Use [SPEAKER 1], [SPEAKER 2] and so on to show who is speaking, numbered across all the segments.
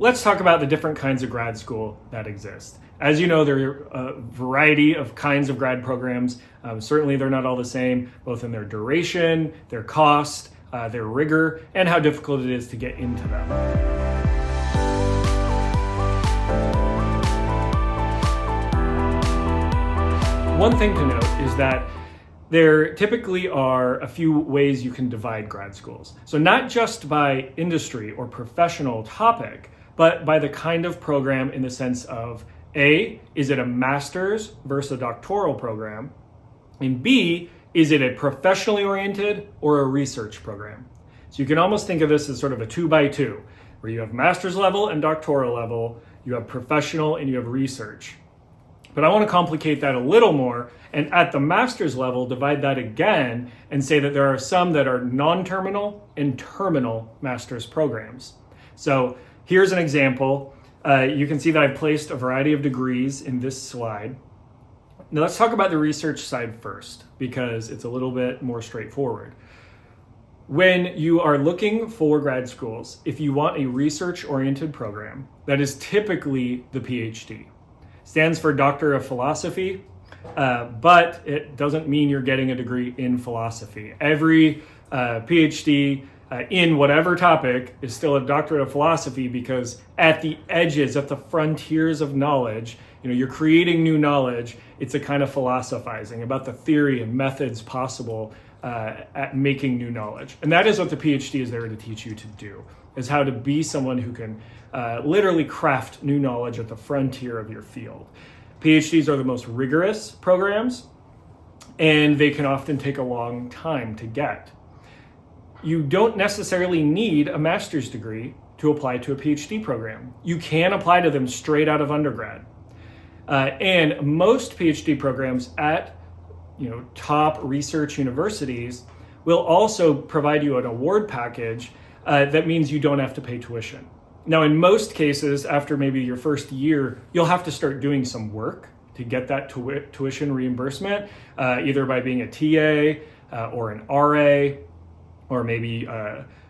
[SPEAKER 1] let's talk about the different kinds of grad school that exist. As you know, there are a variety of kinds of grad programs. Certainly they're not all the same, both in their duration, their cost, their rigor, and how difficult it is to get into them. One thing to note is that there typically are a few ways you can divide grad schools. So not just by industry or professional topic, but by the kind of program in the sense of A, is it a master's versus a doctoral program? And B, is it a professionally oriented or a research program? So you can almost think of this as sort of a 2x2, where you have master's level and doctoral level, you have professional and you have research. But I want to complicate that a little more, and at the master's level, divide that again and say that there are some that are non-terminal and terminal master's programs. So here's an example. You can see that I've placed a variety of degrees in this slide. Now let's talk about the research side first, because it's a little bit more straightforward. When you are looking for grad schools, if you want a research-oriented program, that is typically the PhD. Stands for Doctor of Philosophy, but it doesn't mean you're getting a degree in philosophy. Every PhD in whatever topic is still a doctorate of philosophy, because at the edges, at the frontiers of knowledge, you're creating new knowledge. It's a kind of philosophizing about the theory and methods possible at making new knowledge. And that is what the PhD is there to teach you to do, is how to be someone who can literally craft new knowledge at the frontier of your field. PhDs are the most rigorous programs, and they can often take a long time to get. You don't necessarily need a master's degree to apply to a PhD program. You can apply to them straight out of undergrad. And most PhD programs at top research universities will also provide you an award package that means you don't have to pay tuition. Now, in most cases, after maybe your first year, you'll have to start doing some work to get that tuition reimbursement, either by being a TA or an RA, or maybe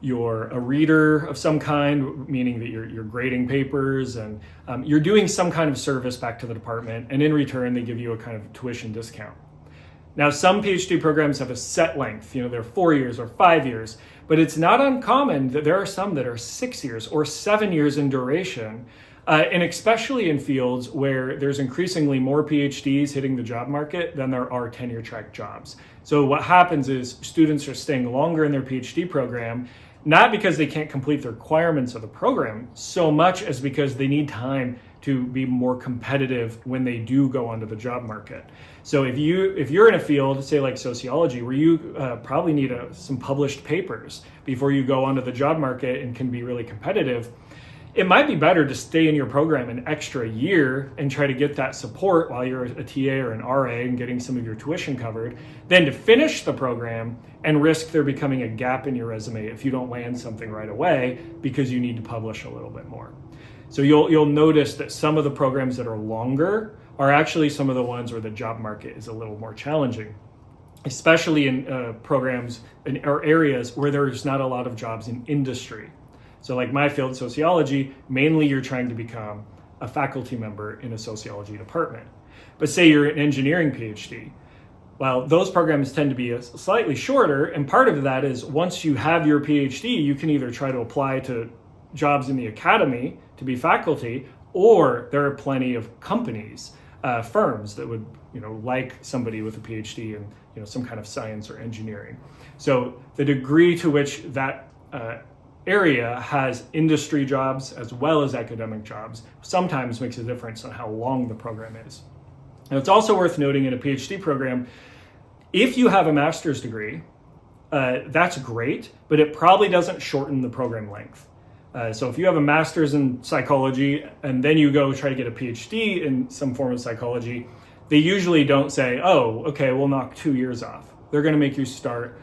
[SPEAKER 1] you're a reader of some kind, meaning that you're grading papers and you're doing some kind of service back to the department, and in return, they give you a kind of tuition discount. Now, some PhD programs have a set length, they're 4 years or 5 years, but it's not uncommon that there are some that are 6 years or 7 years in duration, and especially in fields where there's increasingly more PhDs hitting the job market than there are tenure track jobs. So what happens is students are staying longer in their PhD program, not because they can't complete the requirements of the program so much as because they need time to be more competitive when they do go onto the job market. So if you're in a field, say like sociology, where you probably need some published papers before you go onto the job market and can be really competitive, it might be better to stay in your program an extra year and try to get that support while you're a TA or an RA and getting some of your tuition covered, than to finish the program and risk there becoming a gap in your resume if you don't land something right away because you need to publish a little bit more. So you'll notice that some of the programs that are longer are actually some of the ones where the job market is a little more challenging, especially in programs or areas where there's not a lot of jobs in industry. So like my field, sociology, mainly you're trying to become a faculty member in a sociology department. But say you're an engineering PhD, well, those programs tend to be slightly shorter, and part of that is once you have your PhD, you can either try to apply to jobs in the academy to be faculty, or there are plenty of companies, firms that would like somebody with a PhD in some kind of science or engineering. So the degree to which that area has industry jobs as well as academic jobs sometimes makes a difference on how long the program is. And it's also worth noting in a PhD program, if you have a master's degree, that's great, but it probably doesn't shorten the program length. So if you have a master's in psychology and then you go try to get a PhD in some form of psychology, they usually don't say, oh, okay, we'll knock 2 years off. They're going to make you start.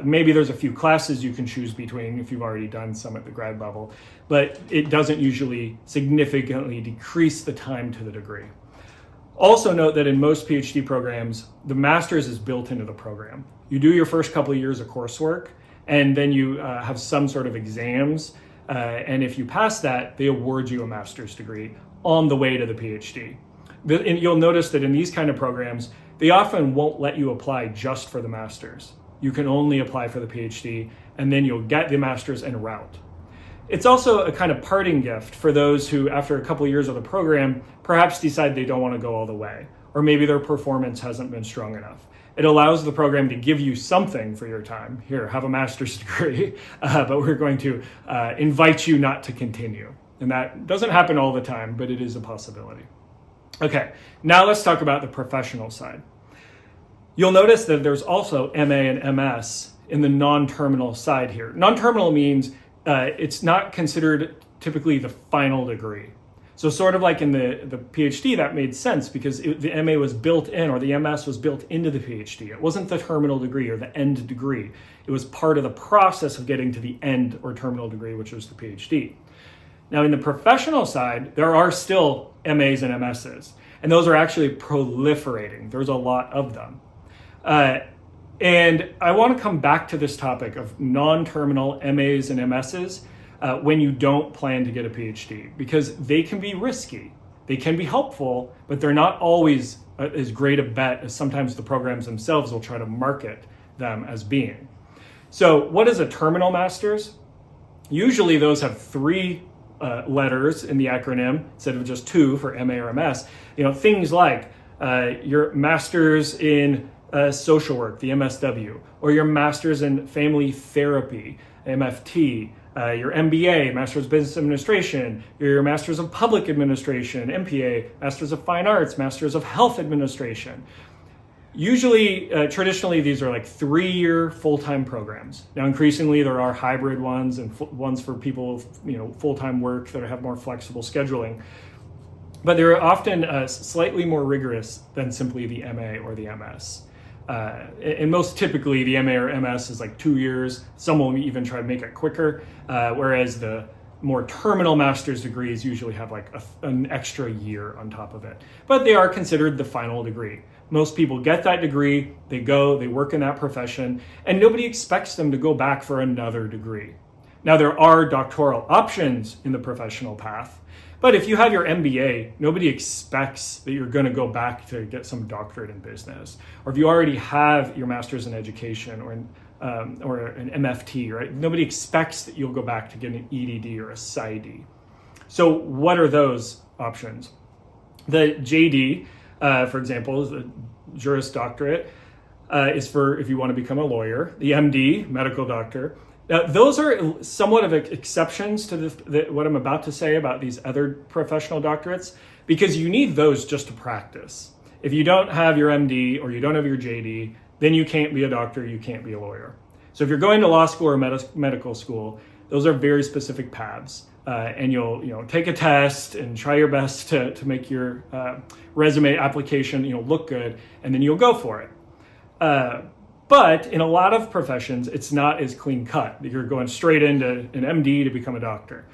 [SPEAKER 1] Maybe there's a few classes you can choose between if you've already done some at the grad level, but it doesn't usually significantly decrease the time to the degree. Also note that in most PhD programs, the master's is built into the program. You do your first couple of years of coursework, and then you have some sort of exams And if you pass that, they award you a master's degree on the way to the PhD. And you'll notice that in these kind of programs, they often won't let you apply just for the master's. You can only apply for the PhD, and then you'll get the master's en route. It's also a kind of parting gift for those who, after a couple of years of the program, perhaps decide they don't want to go all the way, or maybe their performance hasn't been strong enough. It allows the program to give you something for your time. Here, have a master's degree, but we're going to invite you not to continue. And that doesn't happen all the time, but it is a possibility. Okay, now let's talk about the professional side. You'll notice that there's also MA and MS in the non-terminal side here. Non-terminal means it's not considered typically the final degree. So sort of like in the PhD, that made sense because the MA was built in, or the MS was built into the PhD. It wasn't the terminal degree or the end degree. It was part of the process of getting to the end or terminal degree, which was the PhD. Now in the professional side, there are still MAs and MSs, and those are actually proliferating. There's a lot of them. And I want to come back to this topic of non-terminal MAs and MSs when you don't plan to get a PhD, because they can be risky. They can be helpful, but they're not always as great a bet as sometimes the programs themselves will try to market them as being. So what is a terminal master's? Usually those have 3 letters in the acronym instead of just 2 for MA or MS. Things like your master's in social work, the MSW, or your master's in family therapy, MFT, your MBA, Master's of Business Administration, your Master's of Public Administration, MPA, Master's of Fine Arts, Master's of Health Administration. Usually, traditionally, these are like 3-year full-time programs. Now, increasingly, there are hybrid ones and ones for people with full-time work that have more flexible scheduling. But they're often slightly more rigorous than simply the MA or the MS. And most typically, the MA or MS is like 2 years. Some will even try to make it quicker, whereas the more terminal master's degrees usually have like an extra year on top of it. But they are considered the final degree. Most people get that degree, they go, they work in that profession, and nobody expects them to go back for another degree. Now, there are doctoral options in the professional path, but if you have your MBA, nobody expects that you're going to go back to get some doctorate in business. Or if you already have your master's in education or an MFT, right? Nobody expects that you'll go back to get an EDD or a PsyD. So what are those options? The JD, for example, is the Juris Doctorate, is for if you want to become a lawyer. The MD, medical doctor. Now, those are somewhat of exceptions to what I'm about to say about these other professional doctorates, because you need those just to practice. If you don't have your MD or you don't have your JD, then you can't be a doctor, you can't be a lawyer. So if you're going to law school or medical school, those are very specific paths. And you'll take a test and try your best to make your resume application look good, and then you'll go for it. But in a lot of professions, it's not as clean cut. You're going straight into an MD to become a doctor.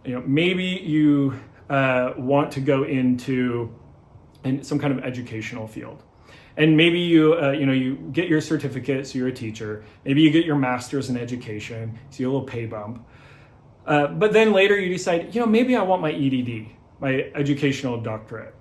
[SPEAKER 1] Maybe you want to go into some kind of educational field. And maybe you get your certificate, so you're a teacher. Maybe you get your master's in education, so you get a little pay bump. But then later you decide, maybe I want my EDD, my educational doctorate.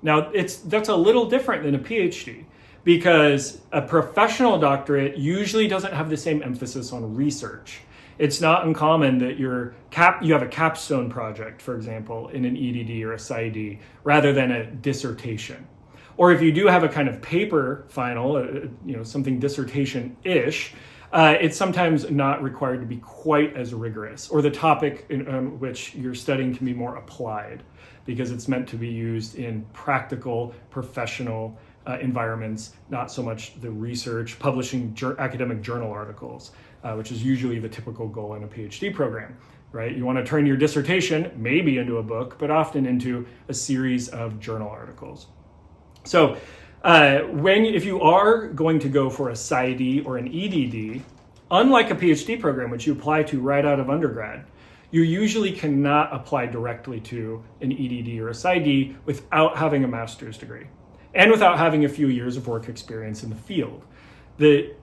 [SPEAKER 1] Now, that's a little different than a PhD, because a professional doctorate usually doesn't have the same emphasis on research. It's not uncommon that you have a capstone project, for example, in an EDD or a PsyD, rather than a dissertation. Or if you do have a kind of paper final, something dissertation-ish, it's sometimes not required to be quite as rigorous, or the topic in which you're studying can be more applied, because it's meant to be used in practical, professional environments, not so much the research, publishing academic journal articles, which is usually the typical goal in a PhD program, right? You want to turn your dissertation maybe into a book, but often into a series of journal articles. So if you are going to go for a PsyD or an EDD, unlike a PhD program, which you apply to right out of undergrad, you usually cannot apply directly to an EDD or a PsyD without having a master's degree and without having a few years of work experience in the field. The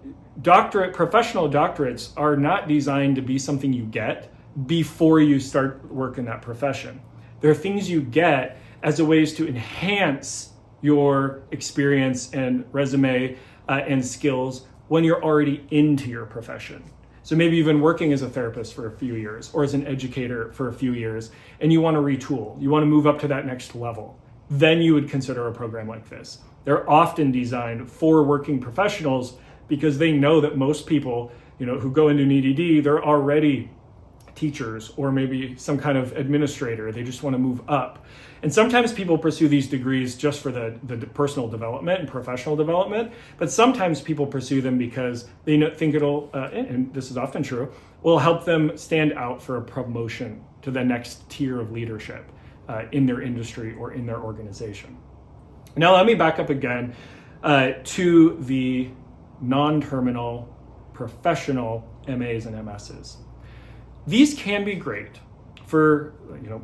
[SPEAKER 1] professional doctorates are not designed to be something you get before you start work in that profession. There are things you get as a ways to enhance your experience and resume and skills when you're already into your profession. So maybe you've been working as a therapist for a few years or as an educator for a few years, and you want to retool, you want to move up to that next level. Then you would consider a program like this. They're often designed for working professionals because they know that most people, who go into an EDD, they're already teachers or maybe some kind of administrator. They just want to move up. And sometimes people pursue these degrees just for the personal development and professional development, but sometimes people pursue them because they think it'll, and this is often true, will help them stand out for a promotion to the next tier of leadership in their industry or in their organization. Now let me back up again to the non-terminal professional MAs and MSs. These can be great for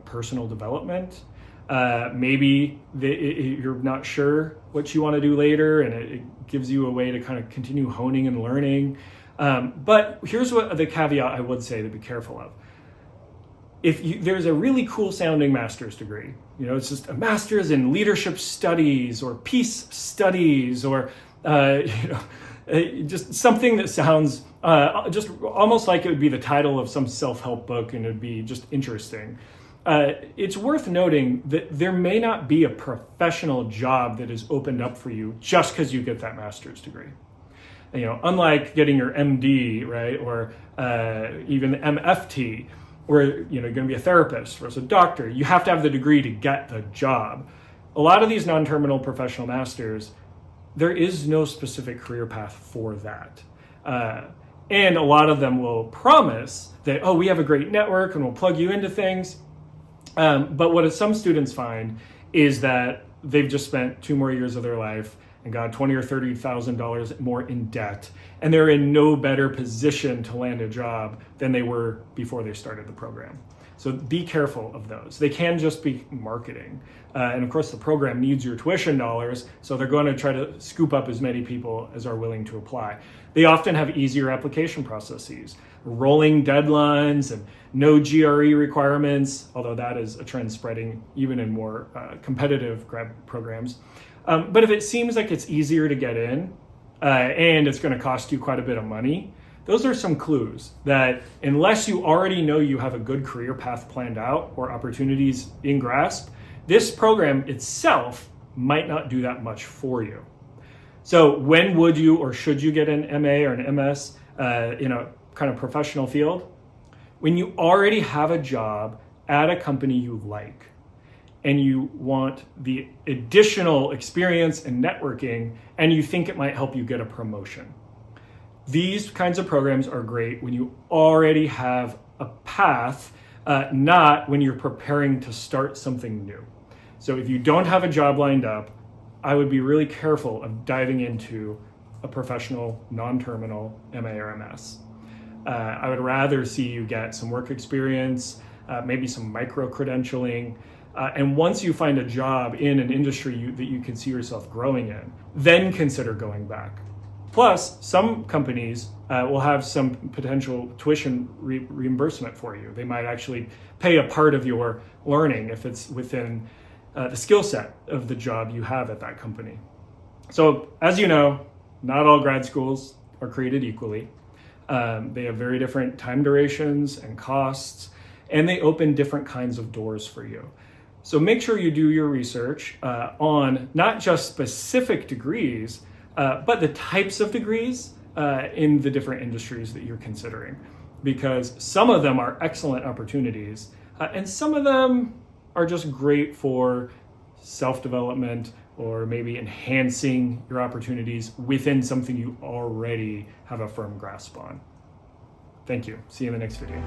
[SPEAKER 1] personal development. Maybe you're not sure what you want to do later, and it gives you a way to kind of continue honing and learning. But here's what the caveat I would say to be careful of. There's a really cool sounding master's degree, it's just a master's in leadership studies or peace studies or just something that sounds just almost like it would be the title of some self-help book, and it'd be just interesting. It's worth noting that there may not be a professional job that is opened up for you just because you get that master's degree. Unlike getting your MD, right, or even the MFT, where you're going to be a therapist or as a doctor, you have to have the degree to get the job. A lot of these non-terminal professional masters, there is no specific career path for that. And a lot of them will promise that, we have a great network and we'll plug you into things. But what some students find is that they've just spent 2 more years of their life and got $20,000 or $30,000 more in debt, and they're in no better position to land a job than they were before they started the program. So be careful of those. They can just be marketing. And of course, the program needs your tuition dollars, so they're going to try to scoop up as many people as are willing to apply. They often have easier application processes, rolling deadlines, and no GRE requirements, although that is a trend spreading even in more competitive grad programs. But if it seems like it's easier to get in and it's going to cost you quite a bit of money, those are some clues that unless you already know you have a good career path planned out or opportunities in grasp, this program itself might not do that much for you. So when would you or should you get an MA or an MS in a kind of professional field? When you already have a job at a company you like and you want the additional experience and networking and you think it might help you get a promotion. These kinds of programs are great when you already have a path, not when you're preparing to start something new. So if you don't have a job lined up, I would be really careful of diving into a professional, non-terminal MA or MS. I would rather see you get some work experience, maybe some micro-credentialing, and once you find a job in an industry that you can see yourself growing in, then consider going back. Plus, some companies will have some potential tuition reimbursement for you. They might actually pay a part of your learning if it's within the skill set of the job you have at that company. So, as you know, not all grad schools are created equally. They have very different time durations and costs, and they open different kinds of doors for you. So make sure you do your research on not just specific degrees, but the types of degrees in the different industries that you're considering, because some of them are excellent opportunities and some of them are just great for self-development or maybe enhancing your opportunities within something you already have a firm grasp on. Thank you. See you in the next video.